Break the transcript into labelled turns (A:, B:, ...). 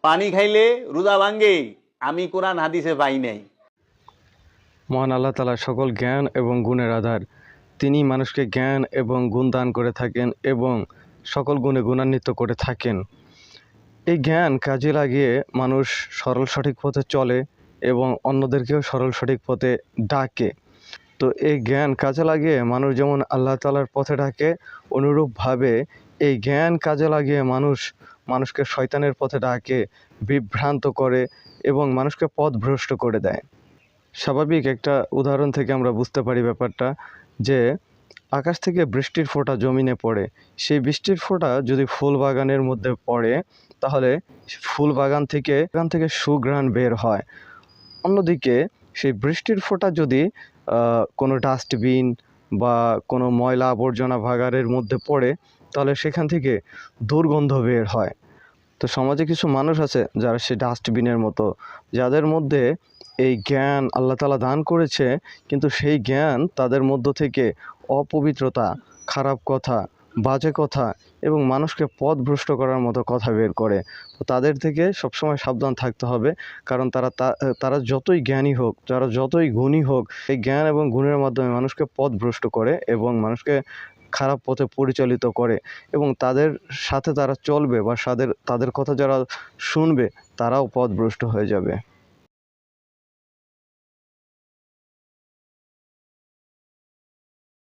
A: পানি খাইলে রোজা ভাঙ্গে, আমি কোরআন হাদিসে পাই নাই।
B: মহান আল্লাহ তাআলা সকল জ্ঞান এবং গুণের আধার। তিনি মানুষকে জ্ঞান এবং গুণ দান করে থাকেন এবং সকল গুণে গুণান্বিত করে থাকেন। এই জ্ঞান কাজে লাগিয়ে মানুষ সরল সঠিক পথে চলে এবং অন্যদেরকেও সরল সঠিক পথে ডাকে। তো এই জ্ঞান কাজে লাগিয়ে মানুষ যেমন আল্লাহ তাআলার পথে ডাকে, অনুরূপভাবে এই জ্ঞান কাজে লাগিয়ে মানুষকে শয়তানের পথে ডাকে, বিভ্রান্ত করে এবং মানুষকে পথভ্রষ্ট করে দেয়। স্বাভাবিক একটা উদাহরণ থেকে আমরা বুঝতে পারি ব্যাপারটা, যে আকাশ থেকে বৃষ্টির ফোঁটা জমিনে পড়ে, সেই বৃষ্টির ফোঁটা যদি ফুল বাগানের মধ্যে পড়ে তাহলে ফুল বাগান থেকে সুঘ্রাণ বের হয়। অন্যদিকে সেই বৃষ্টির ফোঁটা যদি কোনো ডাস্টবিন বা কোনো ময়লা আবর্জনা ভাগাড়ের মধ্যে পড়ে তাহলে সেখান থেকে দুর্গন্ধ বের হয়। তো সমাজে কিছু মানুষ আছে যারা সেই ডাস্টবিনের মতো, যাদের মধ্যে এই জ্ঞান আল্লাহ তাআলা দান করেছে, কিন্তু সেই জ্ঞান তাদের মধ্য থেকে অপবিত্রতা, খারাপ কথা, বাজে কথা এবং মানুষকে পথভ্রষ্ট করার মতো কথা বের করে। তো তাদের থেকে সবসময় সাবধান থাকতে হবে, কারণ তারা যতই জ্ঞানী হোক, তারা যতই গুণী হোক, এই জ্ঞান এবং গুণের মাধ্যমে মানুষকে পথভ্রষ্ট করে এবং মানুষকে খারাপ পথে পরিচালিত করে এবং তাদের সাথে তারা চলবে বা তাদের কথা যারা শুনবে তারাও পথভ্রষ্ট হয়ে যাবে।